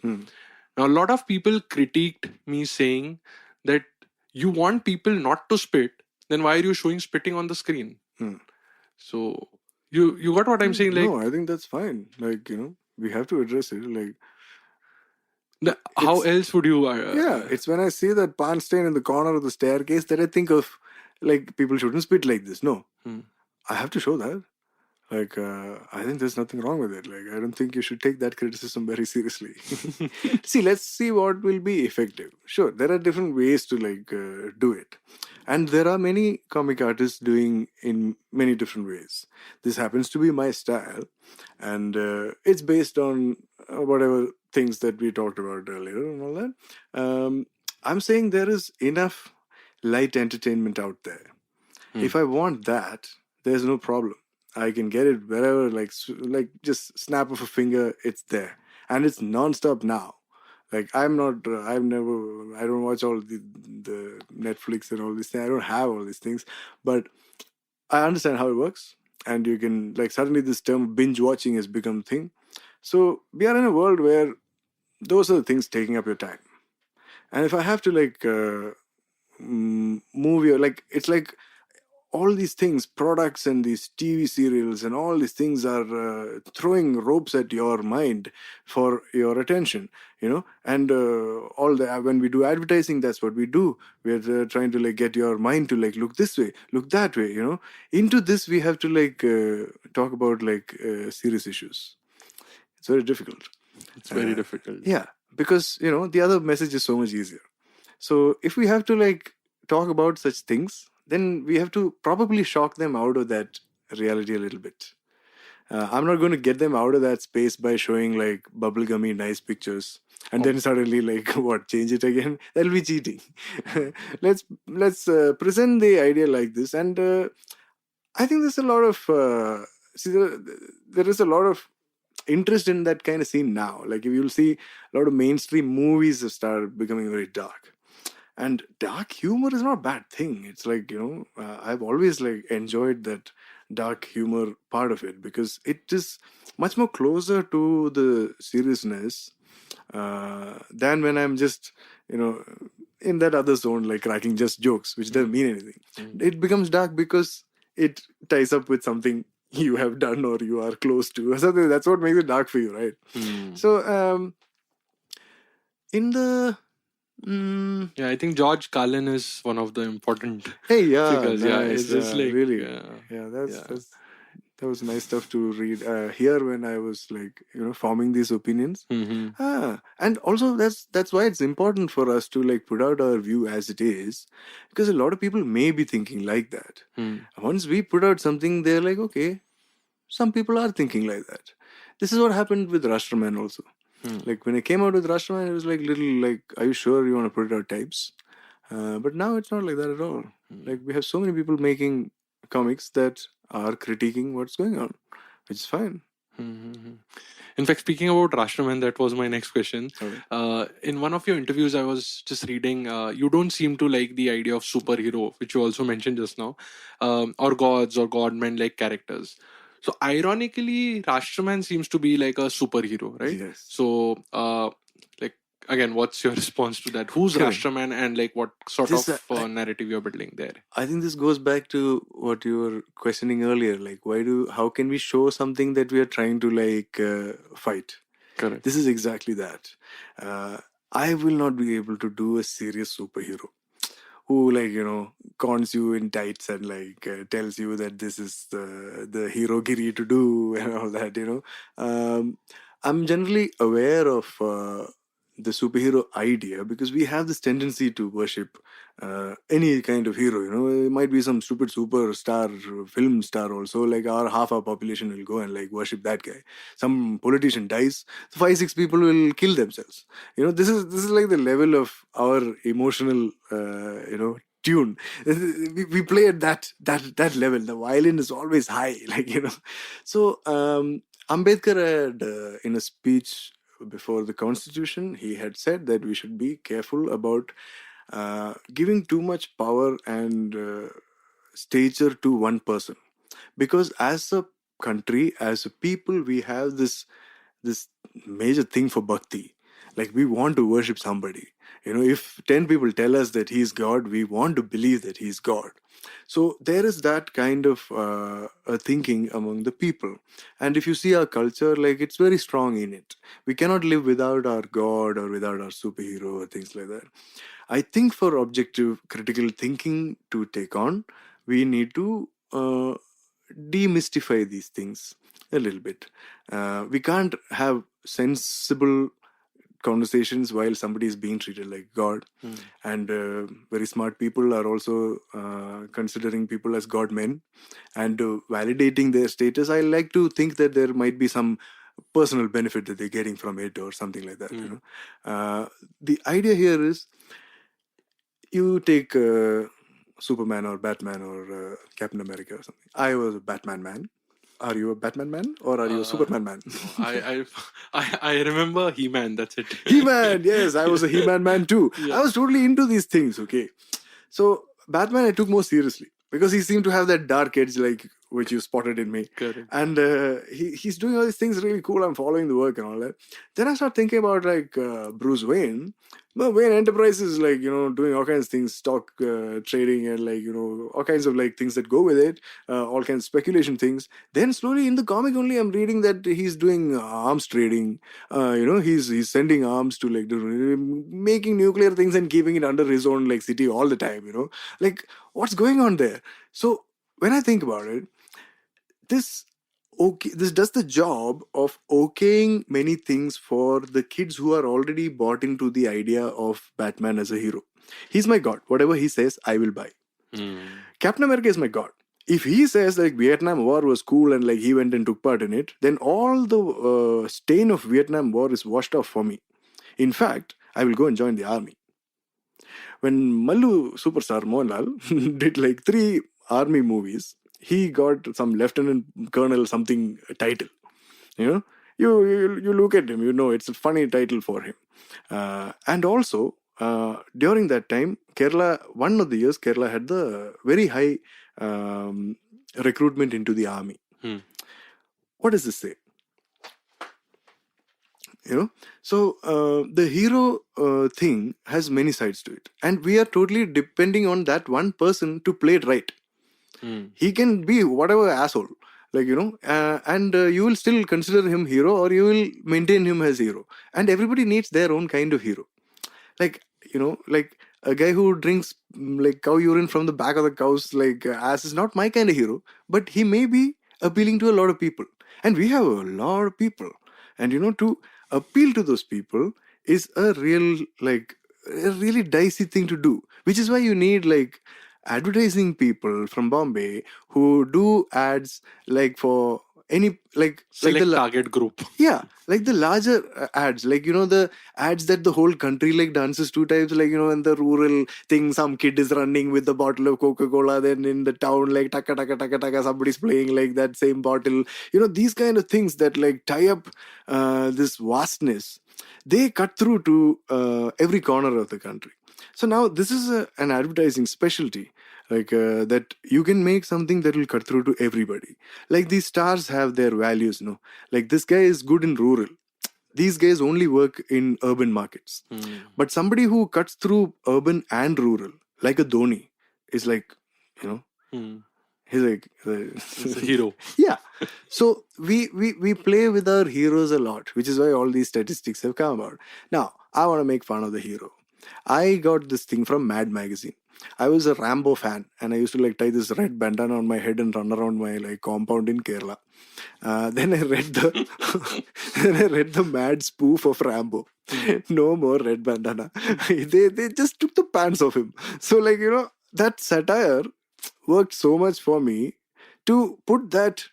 Now a lot of people critiqued me saying that you want people not to spit, then why are you showing spitting on the screen? So you got what I'm saying? Like, no, I think that's fine. Like, we have to address it. Like, how else would you? It's when I see that pan stain in the corner of the staircase that I think of, like, people shouldn't spit like this. No, I have to show that. Like, I think there's nothing wrong with it. Like, I don't think you should take that criticism very seriously. See, let's see what will be effective. Sure, there are different ways to, like, do it. And there are many comic artists doing in many different ways. This happens to be my style. And it's based on whatever things that we talked about earlier and all that. I'm saying there is enough light entertainment out there. If I want that, there's no problem. I can get it wherever, like just snap of a finger, it's there. And it's non-stop now. Like, I don't watch all the Netflix and all these things. I don't have all these things. But I understand how it works. And you can, like, suddenly this term binge watching has become a thing. So we are in a world where those are the things taking up your time. And if I have to, like, move your, like, it's like all these things, products and these TV serials and all these things are throwing ropes at your mind for your attention, and all the, when we do advertising, that's what we do. We're trying to, like, get your mind to, like, look this way, look that way, Into this, we have to, like, talk about, like, serious issues. It's very difficult. It's very difficult. Yeah, because, the other message is so much easier. So if we have to, like, talk about such things, then we have to probably shock them out of that reality a little bit. I'm not going to get them out of that space by showing, like, bubblegummy nice pictures and then suddenly, like, change it again. That'll be cheating. Let's present the idea like this. And I think there's a lot of there is a lot of interest in that kind of scene now. Like, if you'll see, a lot of mainstream movies have started becoming very dark. And dark humor is not a bad thing. It's like, I've always, like, enjoyed that dark humor part of it, because it is much more closer to the seriousness than when I'm just, in that other zone, like cracking just jokes, which doesn't mean anything. It becomes dark because it ties up with something you have done or you are close to or something. That's what makes it dark for you, right? So in the yeah, I think George Carlin is one of the important figures. Nice. Yeah, it's just like, really, that was nice stuff to read here when I was, like, forming these opinions. And also that's why it's important for us to, like, put out our view as it is, because a lot of people may be thinking like that. Once we put out something, they're like, okay, some people are thinking like that. This is what happened with Rashtraman also. Like, when I came out with Rashtraman, it was like little, like, are you sure you want to put it out types? But now it's not like that at all. Like, we have so many people making comics that are critiquing what's going on, which is fine. In fact, speaking about Rashtraman, that was my next question. In one of your interviews, I was just reading, you don't seem to like the idea of superhero, which you also mentioned just now, or gods or godmen like characters. So ironically, Rashtraman seems to be like a superhero, right? Yes. So Like, again, what's your response to that? Who's Correct. Rashtraman, and like what sort This, of narrative you're building there? I think this goes back to what you were questioning earlier. Like, how can we show something that we are trying to fight? Correct. This is exactly that. I will not be able to do a serious superhero who cons you in tights and tells you that this is the hero giri to do and all that. I'm generally aware of the superhero idea because we have this tendency to worship any kind of hero. It might be some stupid superstar, film star also. Like half our population will go and worship that guy. Some politician dies, 5-6 people will kill themselves. This is like the level of our emotional tune. We play at that level. The violin is always high. So Ambedkar had in a speech before the constitution, he had said that we should be careful about giving too much power and stature to one person, because as a country, as a people, we have this major thing for bhakti. Like, we want to worship somebody. If 10 people tell us that he's God, we want to believe that he's God. So there is that kind of a thinking among the people. And if you see our culture, it's very strong in it. We cannot live without our God or without our superhero or things like that. I think for objective critical thinking to take on, we need to demystify these things a little bit. We can't have sensible conversations while somebody is being treated like God. And very smart people are also considering people as godmen and validating their status. I like to think that there might be some personal benefit that they're getting from it or something like that. The idea here is, you take Superman or Batman or Captain America or something. I was a Batman man. Are you a Batman man or are you a Superman man? I remember He-Man. That's it. He-Man, yes, I was a He-Man man too. Yeah. I was totally into these things. Okay, so Batman I took more seriously because he seemed to have that dark edge, which you spotted in me. Correct. And he's doing all these things really cool. I'm following the work and all that. Then I start thinking about Bruce Wayne. Well, Wayne Enterprises, doing all kinds of things, stock trading and all kinds of things that go with it, all kinds of speculation things. Then slowly in the comic only, I'm reading that he's doing arms trading. He's sending arms to making nuclear things and keeping it under his own city all the time. What's going on there? So when I think about it, this does the job of okaying many things for the kids who are already bought into the idea of Batman as a hero. He's my god. Whatever he says, I will buy. Captain America is my god. If he says Vietnam War was cool and he went and took part in it, then all the stain of Vietnam War is washed off for me. In fact, I will go and join the army. When Mallu Superstar Mohanlal did 3 army movies, he got some lieutenant colonel something title. You look at him, it's a funny title for him. And also during that time, Kerala, one of the years, Kerala had the very high recruitment into the army. What does this say? So the hero thing has many sides to it, and we are totally depending on that one person to play it right. He can be whatever asshole, and you will still consider him hero, or you will maintain him as hero. And everybody needs their own kind of hero. A guy who drinks cow urine from the back of the cow's ass is not my kind of hero, but he may be appealing to a lot of people. And we have a lot of people. And to appeal to those people is a really dicey thing to do, which is why you need advertising people from Bombay who do ads for any select target group. Yeah, the larger ads, the ads that the whole country dances to types, in the rural thing, some kid is running with the bottle of Coca-Cola, then in the town taka taka taka taka somebody's playing that same bottle. These kind of things that tie up this vastness, they cut through to every corner of the country. So now this is an advertising specialty, that you can make something that will cut through to everybody. These stars have their values, this guy is good in rural. these guys only work in urban markets. But somebody who cuts through urban and rural, like a Dhoni, is like, he's like He's a hero. yeah. So we play with our heroes a lot, which is why all these statistics have come about. Now, I want to make fun of the hero. I got this thing from Mad Magazine. I was a Rambo fan, and I used to like tie this red bandana on my head and run around my like compound in Kerala. Then I read the then I read the mad spoof of Rambo. No more red bandana. They just took the pants off him. So like that satire worked so much for me to put that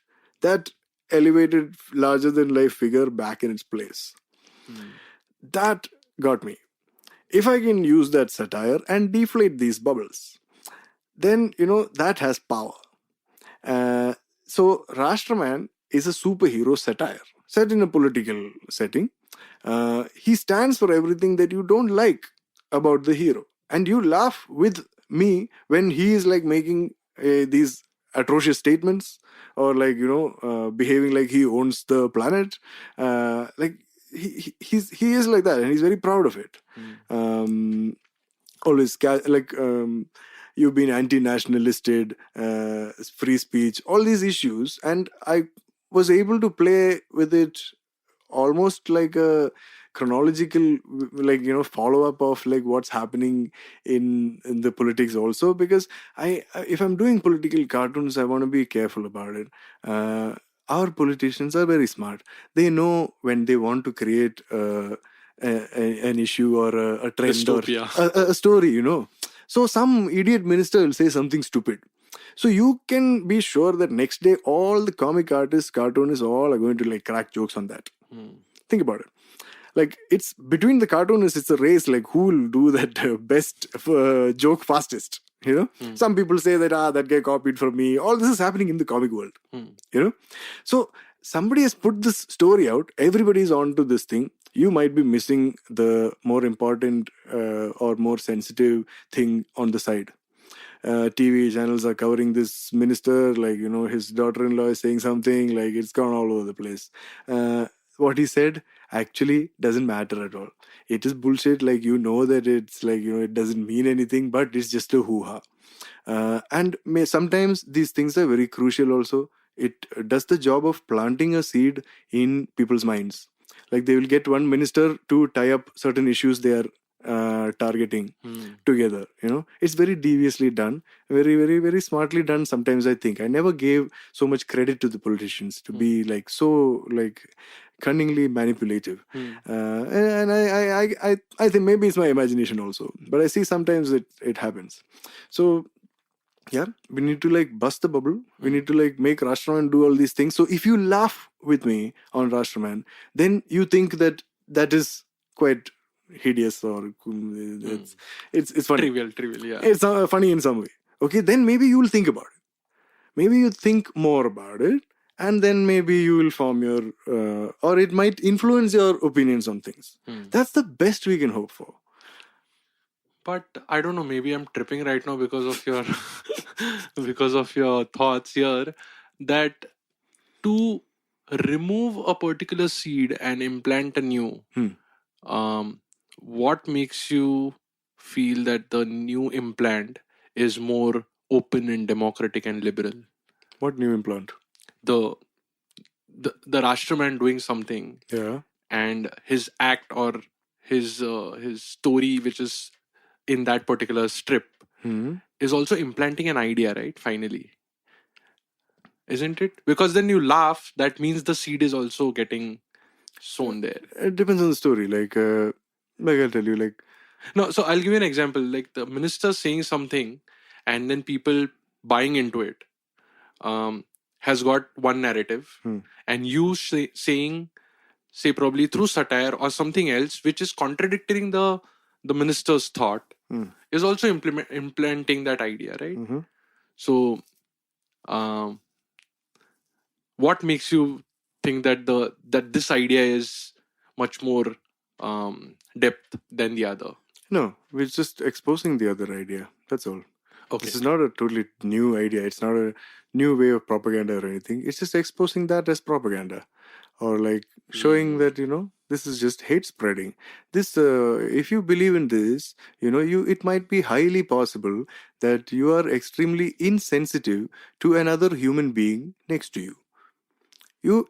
elevated larger than life figure back in its place. That got me. If I can use that satire and deflate these bubbles, then that has power. So Rashtraman is a superhero satire set in a political setting. He stands for everything that you don't like about the hero, and you laugh with me when he is like making these atrocious statements, or like behaving like he owns the planet. Like he is like that, and he's very proud of it. Always you've been anti-nationalisted, free speech, all these issues, and I was able to play with it almost like a chronological follow-up of like what's happening in the politics also, because if I'm doing political cartoons, I want to be careful about it. Our politicians are very smart. They know when they want to create an issue or a trend Dystopia. or a story, So some idiot minister will say something stupid. So you can be sure that next day all the comic artists, cartoonists, all are going to like crack jokes on that. Think about it. Like it's between the cartoonists, it's a race like who will do that best joke fastest. Some people say that guy copied from me. All this is happening in the comic world. So somebody has put this story out. Everybody's on to this thing. You might be missing the more important or more sensitive thing on the side. TV channels are covering this minister, like his daughter-in-law is saying something, like it's gone all over the place. What he said actually doesn't matter at all. It is bullshit. Like that it's like it doesn't mean anything, but it's just a hoo-ha. And sometimes these things are very crucial also. It does the job of planting a seed in people's minds. Like they will get one minister to tie up certain issues they are targeting together. It's very deviously done, very, very, very smartly done. Sometimes I think I never gave so much credit to the politicians to be like so like cunningly manipulative. And I think maybe it's my imagination also, but I see sometimes it happens. So yeah, we need to like bust the bubble. We need to like make Rashtraman do all these things. So if you laugh with me on Rashtraman, then you think that is quite hideous or it's funny. Trivial, yeah. It's funny in some way. Okay, then maybe you will think about it. Maybe you think more about it, and then maybe you will form your or it might influence your opinions on things. That's the best we can hope for. But I don't know, maybe I'm tripping right now because of your because of your thoughts here, that to remove a particular seed and implant a new, what makes you feel that the new implant is more open and democratic and liberal? What new implant? The Rashtraman doing something, and his act or his story, which is in that particular strip, is also implanting an idea, right? Finally, isn't it? Because then you laugh, that means the seed is also getting sown there. It depends on the story. Like I'll tell you, like no. So I'll give you an example. Like the minister saying something, and then people buying into it, has got one narrative, and you saying, say probably through satire or something else, which is contradicting the minister's thought, is also implanting that idea, right? So what makes you think that this idea is much more depth than the other? No, we're just exposing the other idea. That's all. Okay. This is not a totally new idea. It's not a new way of propaganda or anything. It's just exposing that as propaganda. or like showing that, this is just hate spreading. This, if you believe in this, it might be highly possible that you are extremely insensitive to another human being next to you. You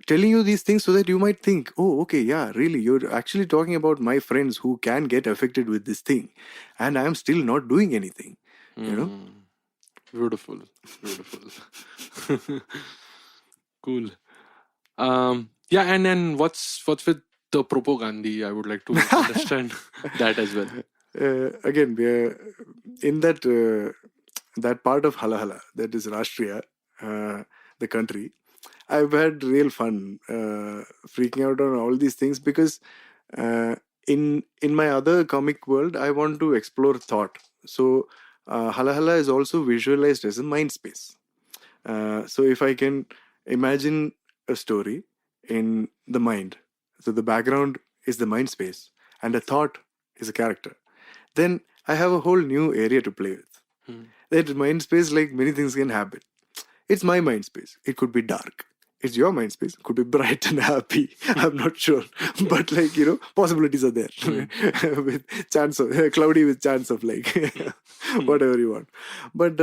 telling you these things so that you might think, oh, okay, yeah, really, you're actually talking about my friends who can get affected with this thing, and I am still not doing anything. Beautiful. Cool. Yeah, and then what's with the Propagandhi? I would like to understand that as well. Again, we are in that part of Halahala, that is Rashtriya, the country. I've had real fun freaking out on all these things because in my other comic world, I want to explore thought. So Halahala is also visualized as a mind space. So if I can imagine a story in the mind, so the background is the mind space and a thought is a character, then I have a whole new area to play with. That mind space, like many things can happen. It's my mind space. It could be dark. It's your mind space. It could be bright and happy. I'm not sure. But possibilities are there. With chance of cloudy with chance of whatever you want. But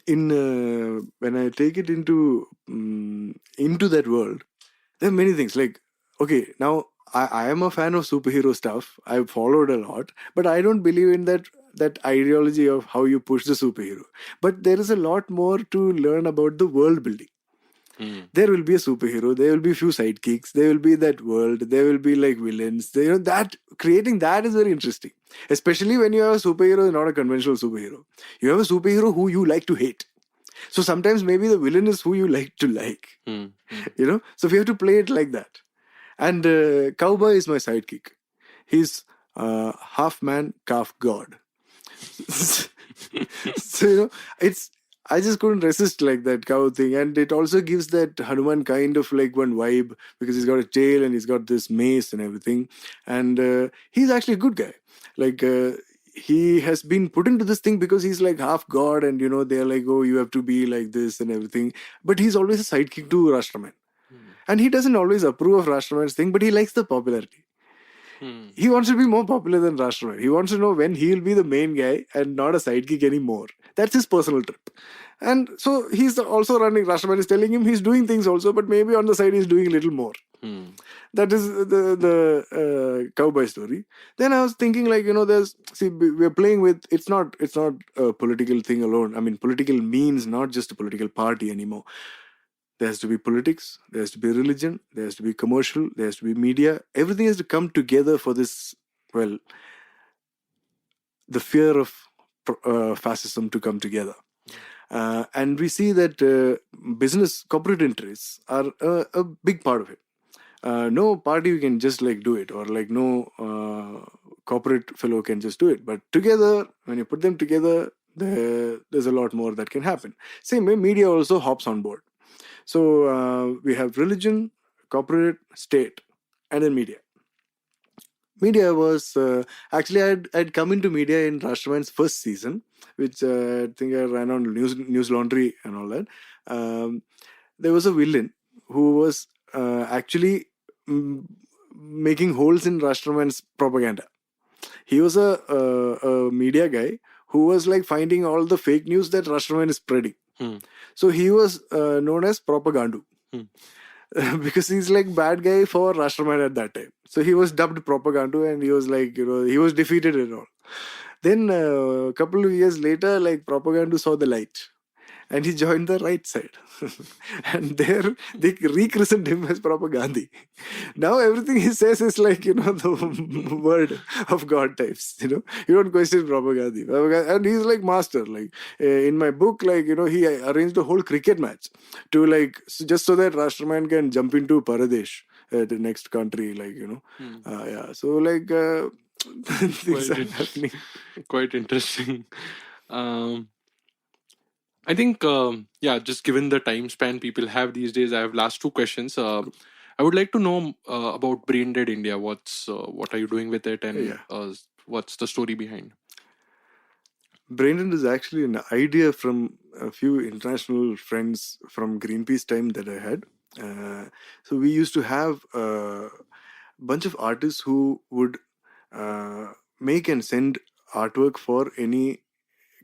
when I take it into that world, there are many things okay, now I am a fan of superhero stuff. I've followed a lot, but I don't believe in that ideology of how you push the superhero. But there is a lot more to learn about the world building. There will be a superhero, there will be a few sidekicks, there will be that world, there will be villains. That creating that is very interesting, especially when you have a superhero, not a conventional superhero. You have a superhero who you like to hate. So sometimes maybe the villain is who you like to like. So we have to play it like that. And Cowboy is my sidekick. He's half man, half god. So I just couldn't resist that cow thing, and it also gives that Hanuman kind of one vibe because he's got a tail and he's got this mace and everything, and he's actually a good guy. He has been put into this thing because he's half god, and they're oh, you have to be like this and everything. But he's always a sidekick to Rashtraman, and he doesn't always approve of Rashtraman's thing, but he likes the popularity. He wants to be more popular than Rashtraman. He wants to know when he'll be the main guy and not a sidekick anymore. That's his personal trip. And so he's also running. Rashtraman is telling him he's doing things also, but maybe on the side he's doing a little more. That is the cowboy story. Then I was thinking we're playing with, it's not a political thing alone. I mean, political means not just a political party anymore. There has to be politics, there has to be religion, there has to be commercial, there has to be media. Everything has to come together for this, the fear of fascism to come together. And we see that business, corporate interests are a big part of it. No party can just do it, or no corporate fellow can just do it. But together, when you put them together, there's a lot more that can happen. Same way, media also hops on board. So we have religion, corporate, state, and then media. Media was actually I'd come into media in Rashtraman's first season, which I think I ran on News Laundry and all that. There was a villain who was actually making holes in Rashtraman's propaganda. He was a media guy who was finding all the fake news that Rashtraman is spreading. So he was known as Propagandhi. Because he's bad guy for Rashtraman at that time. So he was dubbed Propagandhi, and he was he was defeated and all. Then a couple of years later, Propagandhi saw the light, and he joined the right side. And there they rechristened him as Propagandhi. Now everything he says is the word of God types. You don't question Propagandhi. And he's master. In my book, he arranged a whole cricket match to just so that Rashtraman can jump into Paradesh, the next country. Yeah. So things are happening. Quite interesting. I think, just given the time span people have these days, I have last two questions. I would like to know about Brain Dead India. What are you doing with it, and what's the story behind? Brain Dead is actually an idea from a few international friends from Greenpeace time that I had. So we used to have a bunch of artists who would make and send artwork for any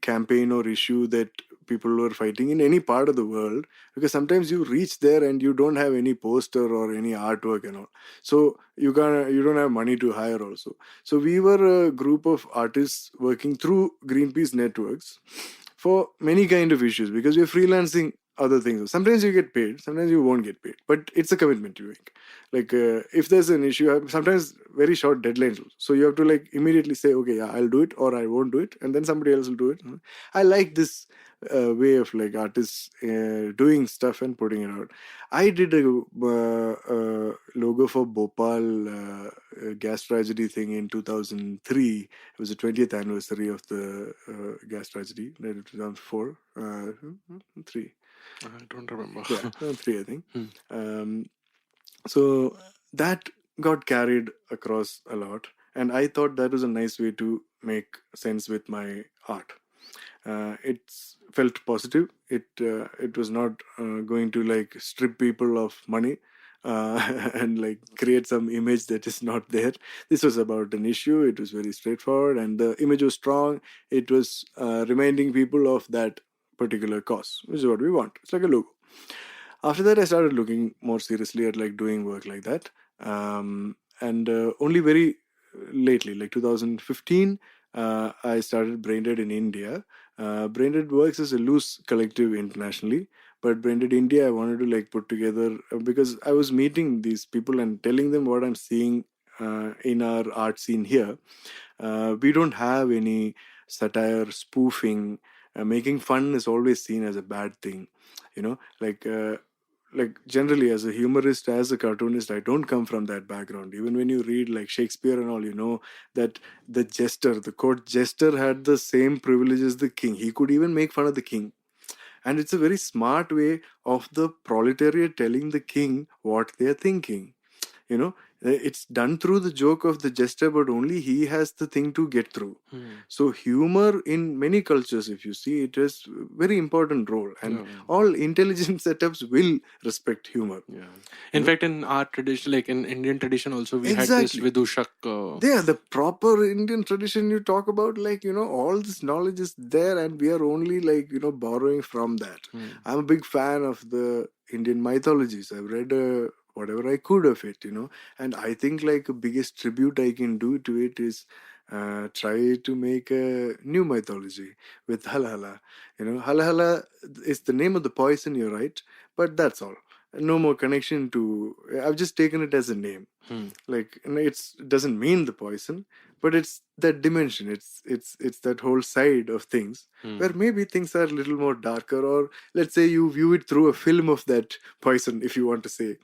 campaign or issue that people were fighting in any part of the world, because sometimes you reach there and you don't have any poster or any artwork and all, so you don't have money to hire also. So we were a group of artists working through Greenpeace networks for many kind of issues, because we're freelancing other things. Sometimes you get paid, sometimes you won't get paid, but it's a commitment you make. Like if there's an issue, sometimes very short deadlines, so you have to like immediately say, okay, yeah, I'll do it or I won't do it, and then somebody else will do it. I like this way of like artists doing stuff and putting it out. I did a logo for Bhopal gas tragedy thing in 2003. It was the 20th anniversary of the gas tragedy, 2004, 3. I don't remember. Yeah, 3, I think. So that got carried across a lot, and I thought that was a nice way to make sense with my art. It felt positive. It was not going to like strip people of money and like create some image that is not there. This was about an issue. It was very straightforward, and the image was strong. It was reminding people of that particular cause, which is what we want. It's like a logo. After that, I started looking more seriously at like doing work like that, and only very lately, like 2015, I started Braindead in India. Braindead works as a loose collective internationally, but Braindead India I wanted to like put together because I was meeting these people and telling them what I'm seeing in our art scene here. We don't have any satire, spoofing. Making fun is always seen as a bad thing, you know, like generally as a humorist, as a cartoonist, I don't come from that background. Even when you read like Shakespeare and all, you know that the court jester had the same privilege as the king. He could even make fun of the king. And it's a very smart way of the proletariat telling the king what they're thinking. You know, it's done through the joke of the jester, but only he has the thing to get through. So humor in many cultures, if you see, it has very important role, and all intelligent setups will respect humor. In fact, in our tradition, like in Indian tradition also, we had this Vidushak. Yeah, the proper Indian tradition you talk about, like, you know, all this knowledge is there and we are only like, you know, borrowing from that. I'm a big fan of the Indian mythologies. I've read whatever I could of it, you know, and I think like the biggest tribute I can do to it is try to make a new mythology with Halahala. You know, Halahala is the name of the poison, you're right, but that's all. No more connection to. I've just taken it as a name. Like, you know, it doesn't mean the poison, but it's that dimension. It's that whole side of things where maybe things are a little more darker, or let's say you view it through a film of that poison, if you want to say,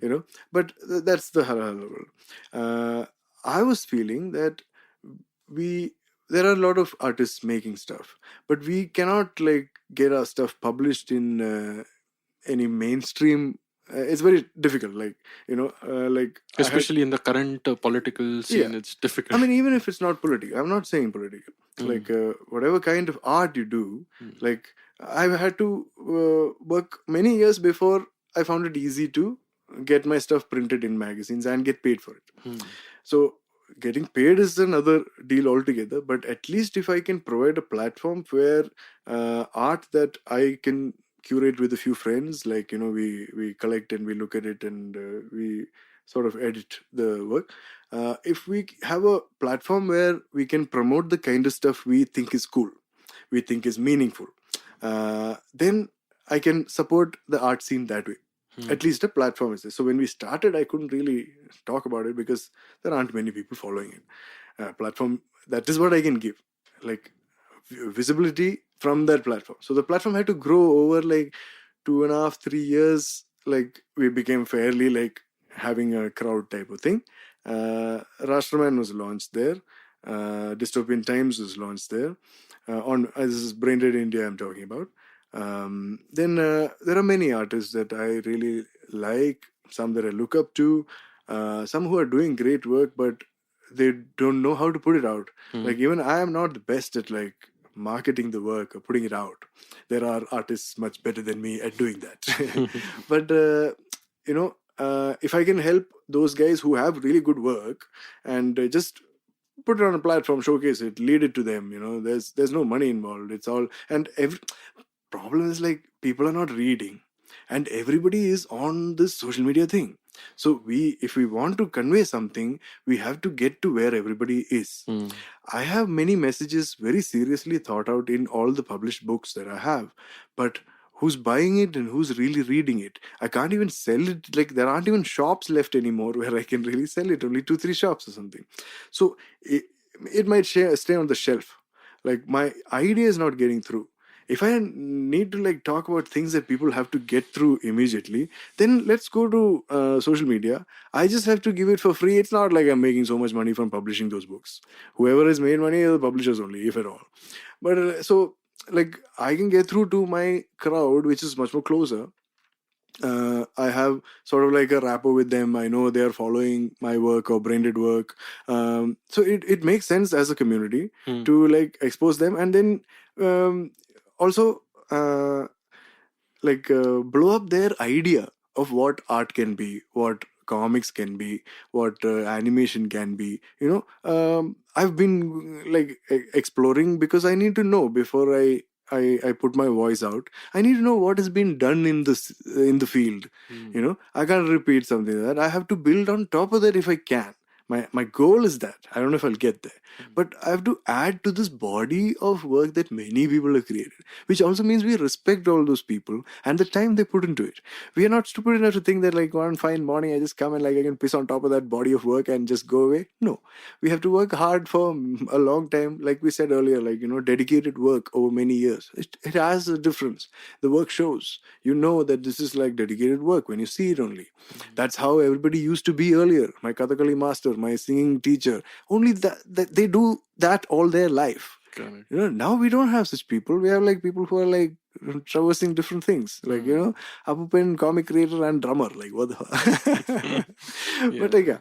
you know. But that's the Halahala world. I was feeling that there are a lot of artists making stuff, but we cannot like get our stuff published in any mainstream. It's very difficult, like, you know, like especially in the current political scene. It's difficult. I mean, even if it's not political, I'm not saying political, like whatever kind of art you do, like I've had to work many years before I found it easy to get my stuff printed in magazines and get paid for it. So getting paid is another deal altogether, but at least if I can provide a platform where art that I can curate with a few friends, like, you know, we collect and we look at it and we sort of edit the work. If we have a platform where we can promote the kind of stuff we think is cool, we think is meaningful, then I can support the art scene that way. At least a platform is there. So when we started, I couldn't really talk about it because there aren't many people following it. Platform, that is what I can give, like visibility from that platform. So the platform had to grow over like 2.5, 3 years. Like we became fairly like having a crowd type of thing. Rashtraman was launched there. Dystopian Times was launched there. This is Braindead India I'm talking about. Then there are many artists that I really like, some that I look up to, some who are doing great work, but they don't know how to put it out. Like even I am not the best at like marketing the work or putting it out. There are artists much better than me at doing that. But if I can help those guys who have really good work and just put it on a platform, showcase it, lead it to them. There's no money involved. It's all, and every problem is like people are not reading, and everybody is on this social media thing. So if we want to convey something, we have to get to where everybody is. I have many messages very seriously thought out in all the published books that I have, but who's buying it and who's really reading it? I can't even sell it. Like, there aren't even shops left anymore where I can really sell it. Only 2-3 shops or something. So it might stay on the shelf. Like, my idea is not getting through. If I need to like talk about things that people have to get through immediately, then let's go to social media. I just have to give it for free. It's not like I'm making so much money from publishing those books. Whoever has made money are the publishers only, if at all. But so like I can get through to my crowd, which is much more closer. I have sort of like a rapport with them. I know they are following my work or branded work. So it makes sense as a community to like expose them, and then also blow up their idea of what art can be, what comics can be, what animation can be. I've been like exploring because I need to know before I put my voice out. I need to know what has been done in the field. I can't repeat something like that. I have to build on top of that if I can. My goal is that. I don't know if I'll get there. But I have to add to this body of work that many people have created, which also means we respect all those people and the time they put into it. We are not stupid enough to think that like one fine morning I just come and like I can piss on top of that body of work and just go away. No. We have to work hard for a long time. Like we said earlier, like, dedicated work over many years. It has a difference. The work shows. You know that this is like dedicated work when you see it only. That's how everybody used to be earlier. My Kathakali master, my singing teacher, only that they do that all their life. Now we don't have such people. We have like people who are like traversing different things, like Appupen, comic creator and drummer, like what the but like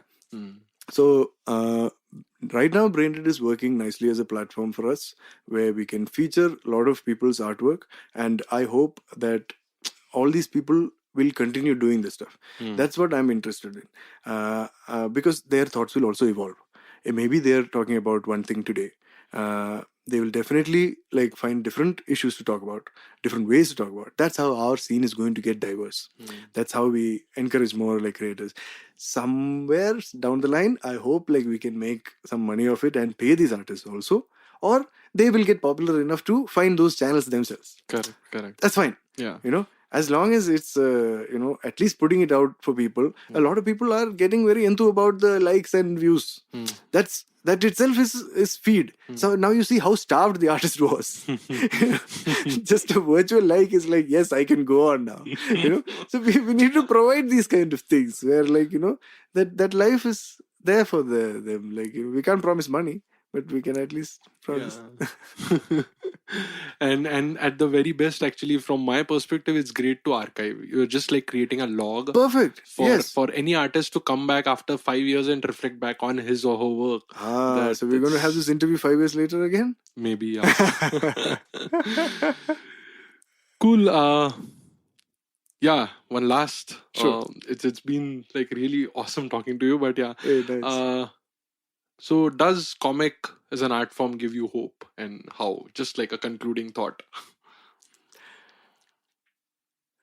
so right now Braindead is working nicely as a platform for us where we can feature a lot of people's artwork, and I hope that all these people will continue doing this stuff. That's what I'm interested in, because their thoughts will also evolve. Maybe they're talking about one thing today. They will definitely like find different issues to talk about, different ways to talk about. That's how our scene is going to get diverse. That's how we encourage more like creators. Somewhere down the line, I hope like we can make some money of it and pay these artists also, or they will get popular enough to find those channels themselves. Correct. That's fine. Yeah. As long as it's at least putting it out for people. A lot of people are getting very into about the likes and views. That itself is feed. So now you see how starved the artist was. Just a virtual like is like, yes, I can go on now. So we need to provide these kind of things where like that life is there for them. Like we can't promise money, but we can at least promise. Yeah. and at the very best, actually, from my perspective, it's great to archive. You're just like creating a log. Perfect. For any artist to come back after 5 years and reflect back on his or her work. So we're going to have this interview 5 years later again? Maybe, yeah. Cool. Yeah, one last. Sure. It's been like really awesome talking to you, but yeah. Hey, nice. So does comic as an art form give you hope, and how? Just like a concluding thought.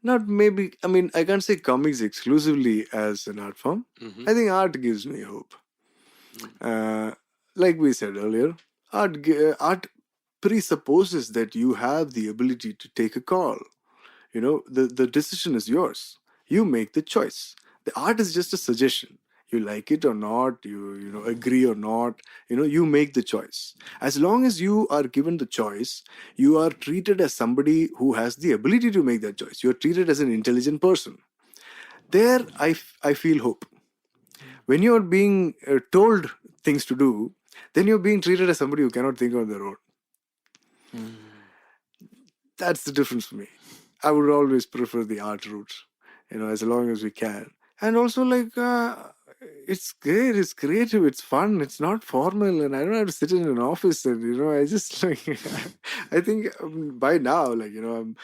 Not maybe, I mean, I can't say comics exclusively as an art form. I think art gives me hope. Like we said earlier, art presupposes that you have the ability to take a call. The decision is yours. You make the choice. The art is just a suggestion. You like it or not, you agree or not, you make the choice. As long as you are given the choice, you are treated as somebody who has the ability to make that choice. You're treated as an intelligent person. There, I feel hope. When you're being told things to do, then you're being treated as somebody who cannot think on their own. That's the difference for me. I would always prefer the art route, as long as we can. And also, like, it's great, it's creative, it's fun, it's not formal, and I don't have to sit in an office and, I just like, I think by now, like, I'm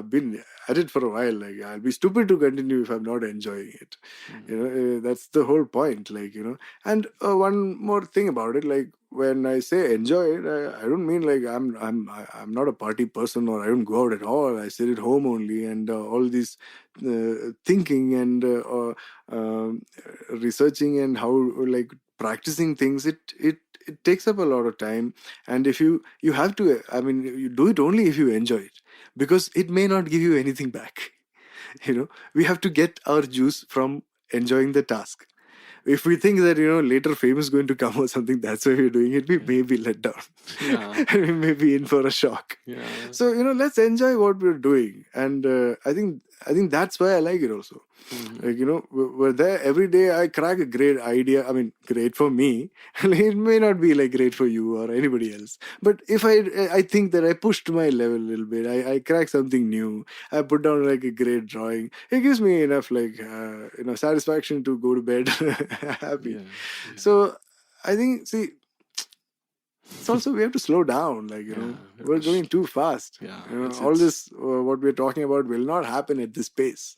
been at it for a while, like, I'll be stupid to continue if I'm not enjoying it. That's the whole point, like, and one more thing about it, like, when I say enjoy it, I don't mean like I'm not a party person, or I don't go out at all. I sit at home only, and all these thinking and researching and how, like, practicing things, it takes up a lot of time. And if you have to, I mean, you do it only if you enjoy it, because it may not give you anything back. We have to get our juice from enjoying the task. If we think that, later fame is going to come or something, that's why we're doing it, we may be let down. Yeah. We may be in for a shock. Yeah. So, let's enjoy what we're doing. And I think that's why I like it also. Like, we're there every day. I crack a great idea. I mean, great for me. It may not be like great for you or anybody else. But if I think that I pushed my level a little bit, I crack something new, I put down like a great drawing, it gives me enough, like, satisfaction to go to bed happy. Yeah. So I think, see, it's also, we have to slow down, like, we're going too fast. Yeah, all this what we're talking about will not happen at this pace.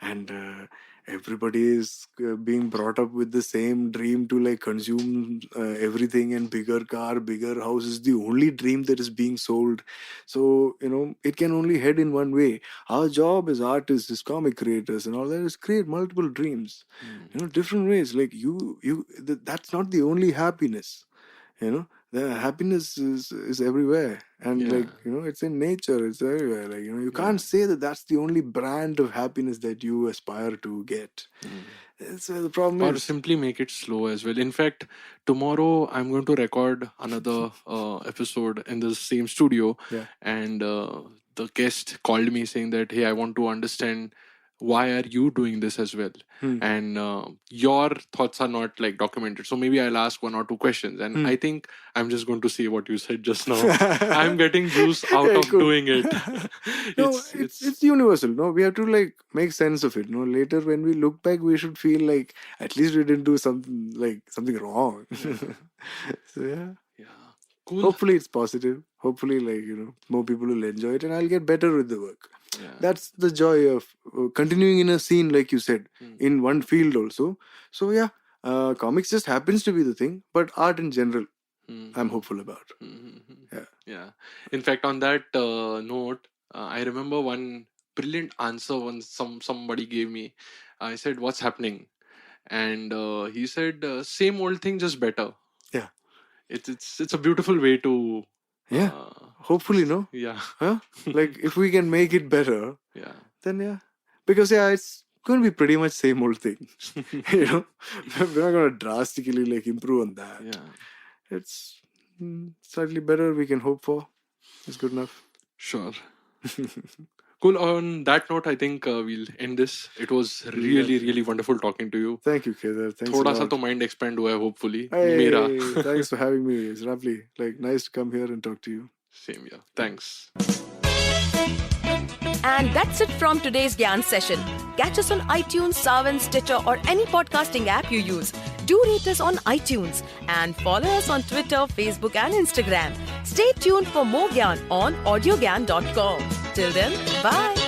And everybody is being brought up with the same dream to, like, consume everything, and bigger car, bigger house is the only dream that is being sold. So, it can only head in one way. Our job as artists, as comic creators and all that, is create multiple dreams, different ways. Like, that's not the only happiness. The happiness is everywhere, and like, it's in nature, it's everywhere. Like, you can't say that that's the only brand of happiness that you aspire to get. That's where the problem Or is. simply make it slow as well. In fact, tomorrow I'm going to record another episode in the same studio, and the guest called me saying that, hey, I want to understand why are you doing this as well, and your thoughts are not, like, documented, so maybe I'll ask one or two questions, and I think I'm just going to say what you said just now. I'm getting juice out of doing it. No, it's universal. No, we have to, like, make sense of it. No, later when we look back, we should feel like at least we didn't do something wrong. So Yeah, cool. Hopefully it's positive. Hopefully, like, more people will enjoy it, and I'll get better with the work. That's the joy of continuing in a scene, like you said, in one field also. So comics just happens to be the thing, but art in general, I'm hopeful about. Yeah. In fact, on that note, I remember one brilliant answer once somebody gave me. I said, "What's happening?" And he said, "Same old thing, just better." Yeah. It's a beautiful way to. Hopefully, no. Yeah. Huh? Like, if we can make it better. Then because it's going to be pretty much same old thing. We're not going to drastically, like, improve on that. It's slightly better we can hope for. It's good enough. Sure. Cool. On that note, I think we'll end this. It was really, really wonderful talking to you. Thank you, Kedar. Thanks थोड़ा a सा lot. तो mind expand हुआ है, hopefully. Hey, मेरा. thanks for having me. It's lovely. Like, nice to come here and talk to you. Same here. Thanks. And that's it from today's Gyan session. Catch us on iTunes, Savan, Stitcher, or any podcasting app you use. Do rate us on iTunes and follow us on Twitter, Facebook, and Instagram. Stay tuned for more Gyan on audiogyan.com. Till then, bye.